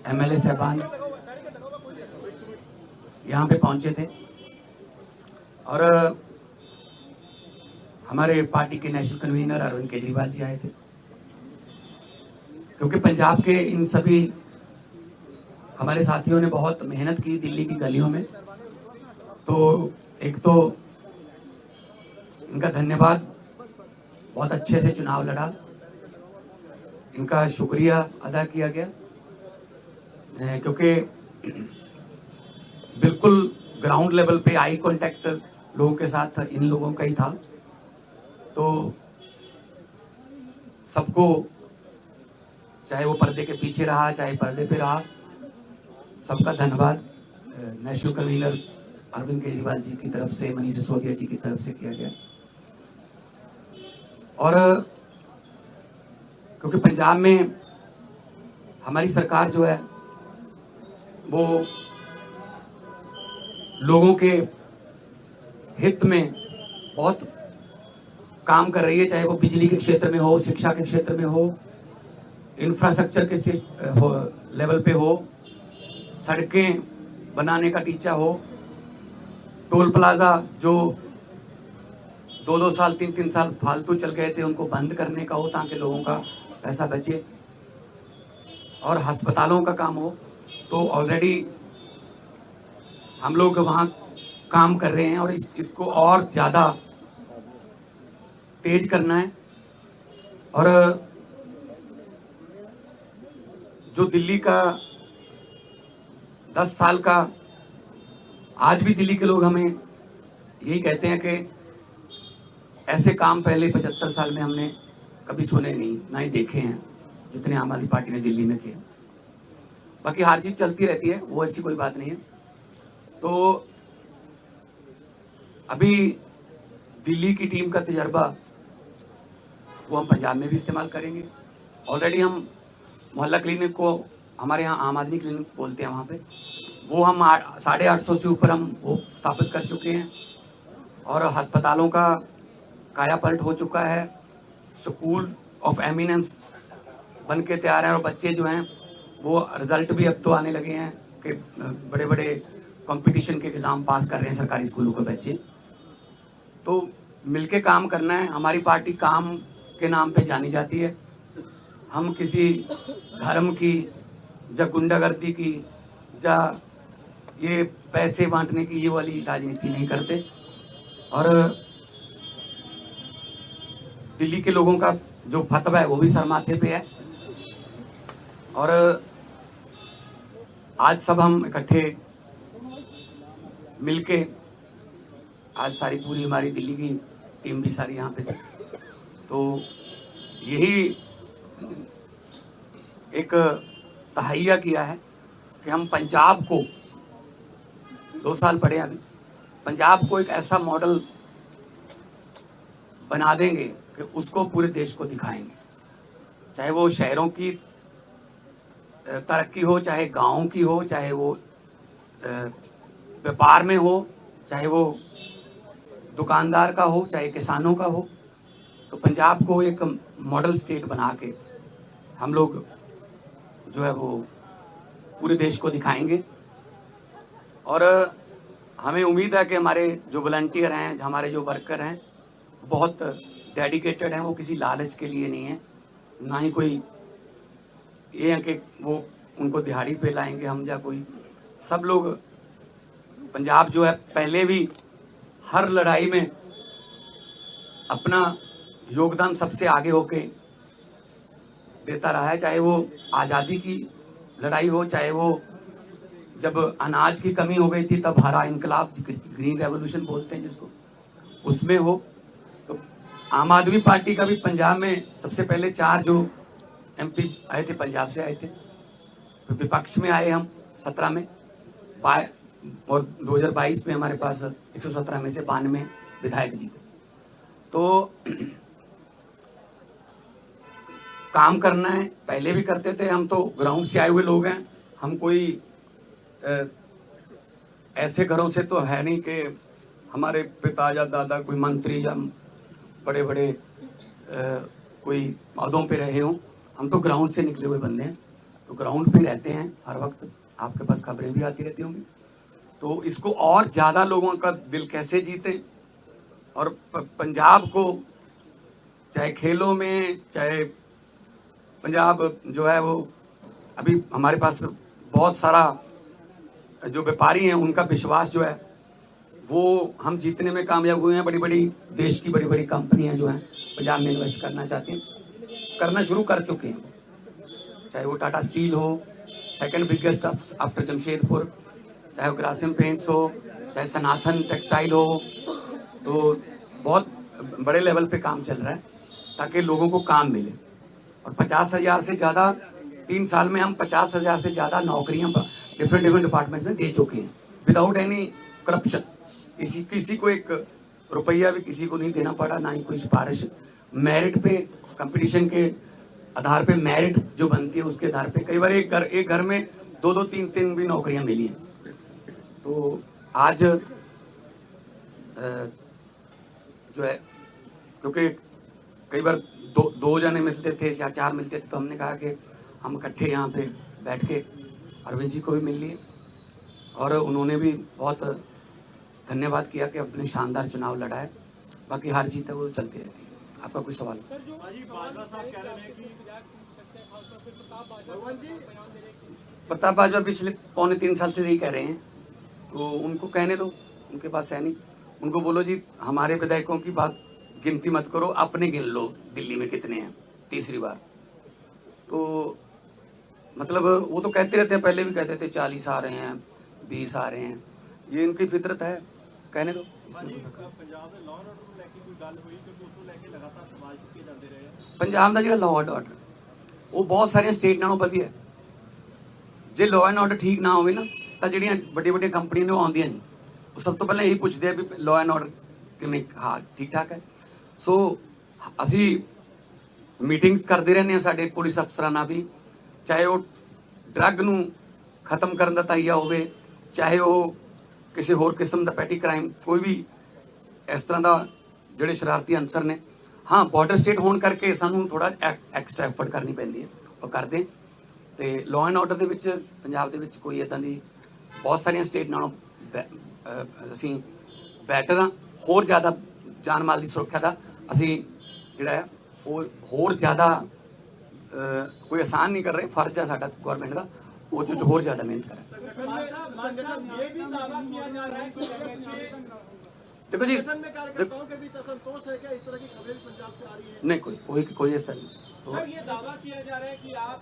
MLA साहबान यहाँ पे पहुंचे थे और हमारे पार्टी के नेशनल कन्वीनर अरविंद केजरीवाल जी आए थे, क्योंकि पंजाब के इन सभी हमारे साथियों ने बहुत मेहनत की दिल्ली की गलियों में। तो एक तो इनका धन्यवाद, बहुत अच्छे से चुनाव लड़ा, इनका शुक्रिया अदा किया गया, क्योंकि बिल्कुल ग्राउंड लेवल पे आई कांटेक्ट लोगों के साथ इन लोगों का ही था। तो सबको, चाहे वो पर्दे के पीछे रहा चाहे पर्दे पे रहा, सबका धन्यवाद नेशनल कन्वीनर अरविंद केजरीवाल जी की तरफ से, मनीष सिसोदिया जी की तरफ से किया गया। और क्योंकि पंजाब में हमारी सरकार जो है वो लोगों के हित में बहुत काम कर रही है, चाहे वो बिजली के क्षेत्र में हो, शिक्षा के क्षेत्र में हो, इंफ्रास्ट्रक्चर के लेवल पे हो, सड़कें बनाने का टीचा हो, टोल प्लाजा जो 2-2 साल 3-3 साल फालतू चल गए थे उनको बंद करने का हो ताकि लोगों का पैसा बचे, और अस्पतालों का काम हो। तो ऑलरेडी हम लोग वहाँ काम कर रहे हैं और इसको और ज़्यादा तेज करना है। और जो दिल्ली का 10 साल का, आज भी दिल्ली के लोग हमें यही कहते हैं कि ऐसे काम पहले 75 साल में हमने कभी सुने नहीं, ना ही देखे हैं जितने आम आदमी पार्टी ने दिल्ली में किए। बाकी हार जीत चलती रहती है, वो ऐसी कोई बात नहीं है। तो अभी दिल्ली की टीम का तजर्बा वो हम पंजाब में भी इस्तेमाल करेंगे। ऑलरेडी हम मोहल्ला क्लिनिक को, हमारे यहाँ आम आदमी क्लिनिक बोलते हैं, वहाँ पे वो हम 850 से ऊपर हम वो स्थापित कर चुके हैं और अस्पतालों का काया पलट हो चुका है। स्कूल ऑफ एमिनेंस बन के तैयार हैं और बच्चे जो हैं वो रिजल्ट भी अब तो आने लगे हैं कि बड़े बड़े कंपटीशन के एग्ज़ाम पास कर रहे हैं सरकारी स्कूलों के बच्चे। तो मिलके काम करना है। हमारी पार्टी काम के नाम पे जानी जाती है। हम किसी धर्म की या गुंडागर्दी की या ये पैसे बांटने की ये वाली राजनीति नहीं करते। और दिल्ली के लोगों का जो फतवा है वो भी सर माथे पे है। और आज सब हम इकट्ठे मिलके, आज सारी पूरी हमारी दिल्ली की टीम भी सारी यहाँ पे थी, तो यही एक तहैया किया है कि हम पंजाब को, 2 साल पड़े अभी, पंजाब को एक ऐसा मॉडल बना देंगे कि उसको पूरे देश को दिखाएंगे। चाहे वो शहरों की तरक्की हो, चाहे गाँव की हो, चाहे वो व्यापार में हो, चाहे वो दुकानदार का हो, चाहे किसानों का हो। तो पंजाब को एक मॉडल स्टेट बना के हम लोग जो है वो पूरे देश को दिखाएंगे। और हमें उम्मीद है कि हमारे जो वॉलंटियर हैं, हमारे जो वर्कर हैं, बहुत डेडिकेटेड हैं। वो किसी लालच के लिए नहीं है, ना ही कोई ये है कि वो उनको दिहाड़ी पे लाएंगे हम या कोई। सब लोग, पंजाब जो है पहले भी हर लड़ाई में अपना योगदान सबसे आगे होके देता रहा है। चाहे वो आज़ादी की लड़ाई हो, चाहे वो जब अनाज की कमी हो गई थी तब हरा इनकलाब, ग्रीन रेवोल्यूशन बोलते हैं जिसको, उसमें हो। तो आम आदमी पार्टी का भी पंजाब में सबसे पहले 4 जो MP आए थे पंजाब से आए थे। तो विपक्ष में आए हम 17 में, और 2022 में हमारे पास 117 में से 92 विधायक जी थे। तो काम करना है, पहले भी करते थे। हम तो ग्राउंड से आए हुए लोग हैं। हम कोई ऐसे घरों से तो है नहीं कि हमारे पिता या दादा कोई मंत्री या बड़े बड़े कोई पदों पे रहे हों। हम तो ग्राउंड से निकले हुए बंदे हैं। तो ग्राउंड पे रहते हैं हर वक्त, आपके पास खबरें भी आती रहती होंगी। तो इसको और ज़्यादा लोगों का दिल कैसे जीते, और पंजाब को चाहे खेलों में, चाहे पंजाब जो है वो अभी हमारे पास बहुत सारा जो व्यापारी हैं उनका विश्वास जो है वो हम जीतने में कामयाब हुए हैं। बड़ी बड़ी देश की बड़ी बड़ी कंपनियां जो हैं पंजाब में इन्वेस्ट करना चाहती हैं, करना शुरू कर चुके हैं, चाहे वो टाटा स्टील हो, सेकंड बिगेस्ट आफ्टर जमशेदपुर, चाहे वो ग्रासिम पेंट्स हो, चाहे सनातन टेक्सटाइल हो। तो बहुत बड़े लेवल पे काम चल रहा है ताकि लोगों को काम मिले। और 50,000 से ज़्यादा 3 साल में हम 50,000 से ज़्यादा नौकरियां डिफरेंट डिपार्टमेंट्स में दे चुके हैं विदाउट एनी करप्शन। किसी को एक रुपया भी किसी को नहीं देना पड़ा, ना ही कोई सिफारिश। मेरिट पे, कंपटीशन के आधार पे मेरिट जो बनती है उसके आधार पे कई बार एक घर में 2-2, 3-3 भी नौकरियां मिली हैं। तो आज जो है, क्योंकि कई बार दो जने मिलते थे या 4 मिलते थे, तो हमने कहा कि हम इकट्ठे यहाँ पे बैठ के अरविंद जी को भी मिल लिए, और उन्होंने भी बहुत धन्यवाद किया कि अपने शानदार चुनाव लड़ा है। बाकी हार जीत है वो चलती रहती है। आपका कोई सवाल? प्रताप बाजवा पिछले 2.25 साल से यही कह रहे हैं, तो उनको कहने दो, उनके पास है नहीं। उनको बोलो जी हमारे विधायकों की बात गिनती मत करो, अपने गिन लो दिल्ली में कितने हैं तीसरी बार। तो मतलब वो तो कहते रहते हैं, पहले भी कहते थे 40 आ रहे हैं, 20 आ रहे हैं, ये इनकी फितरत है, कहने दो। पंजाब का जो लॉ एंड ऑर्डर वो बहुत सारे स्टेट नालों वधिया है। जे लॉ एंड ऑर्डर ठीक ना हो ना तो ਜਿਹੜੀਆਂ ਵੱਡੀਆਂ ਕੰਪਨੀਆਂ ਨੇ ਉਹ ਆਉਂਦੀਆਂ ਨਹੀਂ, ਉਹ ਸਭ ਤੋਂ ਪਹਿਲਾਂ ਇਹੀ ਪੁੱਛਦੇ ਆ ਵੀ ਲॉ एंड ऑर्डर ਕਿਵੇਂ, ਹਾਂ ਠੀਕ ਠਾਕ ਹੈ। ਸੋ ਅਸੀਂ ਮੀਟਿੰਗਸ ਕਰਦੇ ਰਹਿੰਦੇ ਹਾਂ ਸਾਡੇ ਪੁਲਿਸ ਅਫਸਰਾਂ ਨਾਲ ਵੀ, ਚਾਹੇ ਉਹ ਡਰੱਗ ਨੂੰ ਖਤਮ ਕਰਨ ਦਾ ਤਾਈਆ ਹੋਵੇ, ਚਾਹੇ ਉਹ ਕਿਸੇ ਹੋਰ ਕਿਸਮ ਦਾ ਪੈਟੀ ਕ੍ਰਾਈਮ, ਕੋਈ ਵੀ ਇਸ ਤਰ੍ਹਾਂ ਦਾ ਜਿਹੜੇ ਸ਼ਰਾਰਤੀ ਅਨਸਰ ਨੇ। हाँ बॉर्डर स्टेट होने करके सानू थोड़ा एक्सट्रा एफर्ट करनी पैंदी है, और करते। तो लॉ एंड ऑर्डर के पंजाब के कोई इदां दी बहुत सारिया स्टेट नालों असी बैटर हाँ। होर ज़्यादा जान माल की सुरक्षा का असी जिहड़ा है वो होर ज़्यादा कोई आसान नहीं कर रहे, फर्ज है साडा गौरमेंट का वो जो होर ज़्यादा मेहनत करें। देखो जी, नहीं कोई ऐसा नहीं। तो ये दावा किया जा रहा है कि आप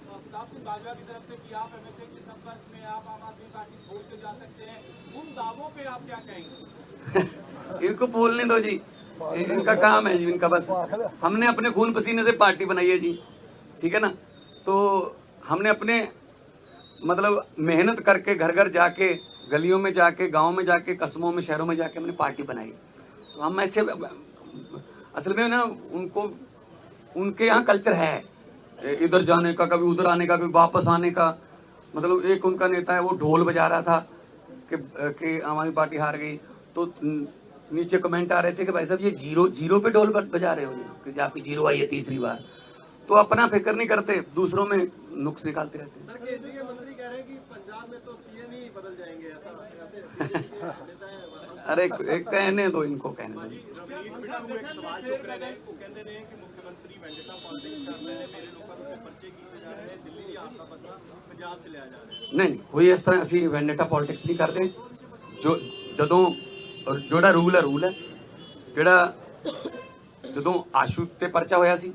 प्रताप सिंह बाजवा की तरफ से कि आप एमएचए के संपर्क में, आप आम आदमी पार्टी छोड़ के जा सकते हैं, उन दावों पे आप क्या कहेंगे? इनको बोलने दो जी, इनका काम है जी, इनका बस। हमने अपने खून पसीने से पार्टी बनाई है जी, ठीक है ना। तो हमने अपने मतलब मेहनत करके घर घर जाके, गलियों में जाके, गांव में जाके, कस्बों में, शहरों में जाके हमने पार्टी बनाई। तो हम ऐसे असल में ना उनके यहाँ कल्चर है इधर जाने का, कभी उधर आने का, कभी वापस आने का। मतलब एक उनका नेता है वो ढोल बजा रहा था कि आम आदमी पार्टी हार गई, तो नीचे कमेंट आ रहे थे कि भाई साहब ये जीरो पे ढोल बजा रहे हो कि आपकी जीरो आई है तीसरी बार। तो अपना फिक्र नहीं करते, दूसरों में नुक्स निकालते रहते हैं। सर केंद्रीय मंत्री कह रहे हैं कि पंजाब में तो सीएम ही बदल जाएंगे, ऐसा अरे कहने दो, इनको कहने दो। नहीं कोई इस तरह असी वेंडेटा पॉलिटिक्स नहीं करते। जो जदों जोड़ा रूल है जोड़ा जदों आशू ते परचा होया सी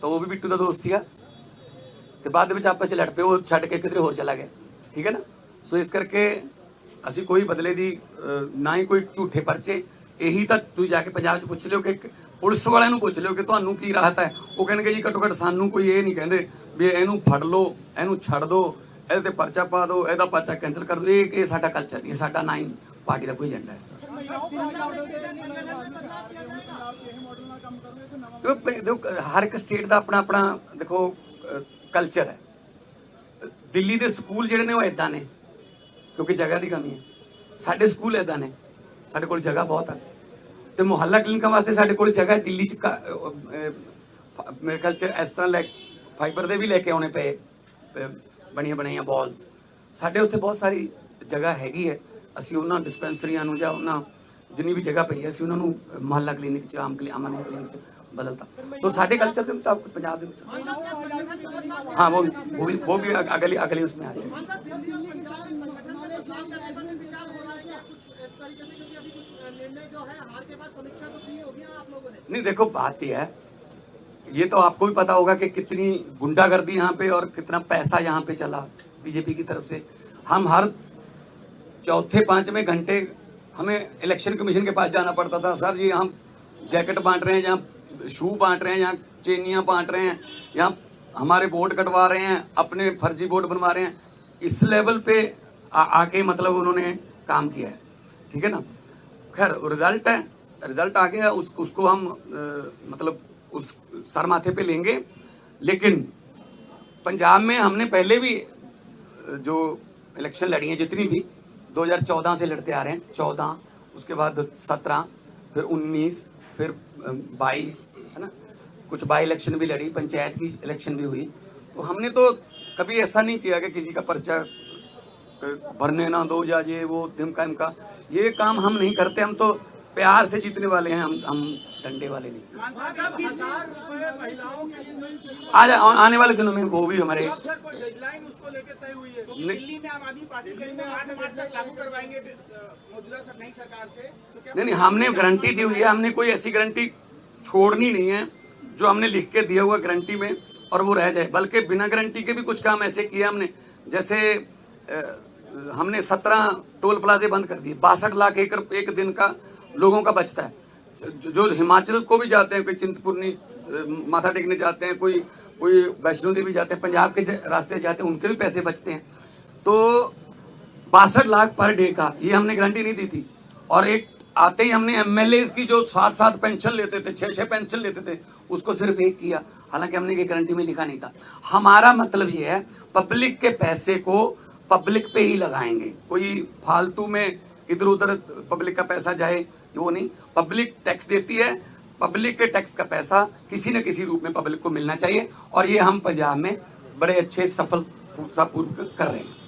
तो वो भी बिट्टू का दोस्त सीगा, ते बाद विच आपस च लड़ पे, वो छड्ड के किधरे होर चला गया, ठीक है ना। सो इस करके असी कोई बदले दी ना ही कोई झूठे परचे। यही तो तुम जाके पंजाब च पुछ लियो कि पुलिस वाले नूं पुछ लियो कि तुहानूं की राहत है, वो कहेंगे जी घट्टो घट्ट सानूं कोई ये नहीं कहते भी इहनूं फड़ लो, इहनूं छड्ड दो, इहदे ते परचा पा दो, इहदा परचा कैंसल कर दो। ये साडा कल्चर नहीं है, साडा ना ही पार्टी का कोई एजेंडा इस तरह। देखो हर एक स्टेट का अपना अपना देखो कल्चर है। दिल्ली के स्कूल जिहड़े ने वो इदां ने क्योंकि जगह की कमी है। साडे स्कूल इदां ने, साडे कोल जगह बहुत है। तो मुहल्ला क्लिनिक वास्ते साडे कोल जगह है। दिल्ली च मेरे ख्याल च इस तरह फाइबर दे भी लैके आने पे, ਬਣੀਆਂ ਬਣਾਈਆਂ ਬਾਲਸ। ਸਾਡੇ ਉੱਥੇ ਬਹੁਤ ਸਾਰੀ ਜਗ੍ਹਾ ਹੈਗੀ ਹੈ, ਅਸੀਂ ਉਹਨਾਂ ਡਿਸਪੈਂਸਰੀਆਂ ਨੂੰ ਜਾਂ ਉਹਨਾਂ ਜਿੰਨੀ ਵੀ ਜਗ੍ਹਾ ਪਈ ਹੈ ਅਸੀਂ ਉਹਨਾਂ ਨੂੰ ਮੁਹੱਲਾ ਕਲੀਨਿਕ 'ਚ ਆਮ ਆਦਮੀ ਕਲੀਨਿਕ 'ਚ ਬਦਲਤਾ। तो साढ़े कल्चर के मुताबिक पंजाब के मुताबिक हाँ वो भी अगले उसमें आ जाए। नहीं देखो बात यह है, ये तो आपको भी पता होगा कि कितनी गुंडागर्दी यहाँ पे और कितना पैसा यहाँ पे चला बीजेपी की तरफ से। हम हर चौथे पांचवें घंटे हमें इलेक्शन कमीशन के पास जाना पड़ता था, सर जी हम जैकेट बांट रहे हैं, यहाँ शू बांट रहे हैं, यहाँ चेनियाँ बांट रहे हैं, यहाँ हमारे वोट कटवा रहे हैं, अपने फर्जी वोट बनवा रहे हैं। इस लेवल पे आके मतलब उन्होंने काम किया है, ठीक है ना। खैर रिजल्ट है, रिजल्ट आ गया, उसको हम मतलब उस सर माथे पे लेंगे। लेकिन पंजाब में हमने पहले भी जो इलेक्शन लड़ी हैं जितनी भी 2014 से लड़ते आ रहे हैं, 14 उसके बाद 17 फिर 19 फिर 22 है ना, कुछ बाई इलेक्शन भी लड़ी, पंचायत की इलेक्शन भी हुई। तो हमने तो कभी ऐसा नहीं किया कि किसी का पर्चा भरने ना दो या ये वो धिमका इमका, ये काम हम नहीं करते। हम तो प्यार से जीतने वाले हैं, हम डंडे वाले नहीं। आज आने वाले दिनों में वो भी हमारे डेडलाइन उसको लेकर तय हुई है। दिल्ली में आम आदमी पार्टी करेंगे 8 मार्च तक लागू करवाएंगे मौजूदा नई सरकार से, तो नहीं हमने गारंटी दी हुई है, हमने कोई ऐसी गारंटी छोड़नी नहीं है जो हमने लिख के दिया हुआ गारंटी में और वो रह जाए। बल्कि बिना गारंटी के भी कुछ काम ऐसे किए हमने, जैसे हमने 17 टोल प्लाजे बंद कर दिए, 62 लाख एकड़ एक दिन का लोगों का बचता है। जो हिमाचल को भी जाते हैं, कोई चिंतपूर्णी माथा टेकने जाते हैं, कोई वैष्णो देवी जाते हैं, पंजाब के रास्ते जाते हैं, उनके भी पैसे बचते हैं। तो 62 लाख पर डे का ये हमने गारंटी नहीं दी थी। और एक आते ही हमने एमएलए की जो 7-7 पेंशन लेते थे, 6-6 पेंशन लेते थे, उसको सिर्फ एक किया, हालांकि हमने ये गारंटी में लिखा नहीं था। हमारा मतलब ये है पब्लिक के पैसे को पब्लिक पे ही लगाएंगे, कोई फालतू में इधर उधर पब्लिक का पैसा जाए वो नहीं। पब्लिक टैक्स देती है, पब्लिक के टैक्स का पैसा किसी न किसी रूप में पब्लिक को मिलना चाहिए, और ये हम पंजाब में बड़े अच्छे सफलतापूर्वक कर रहे हैं।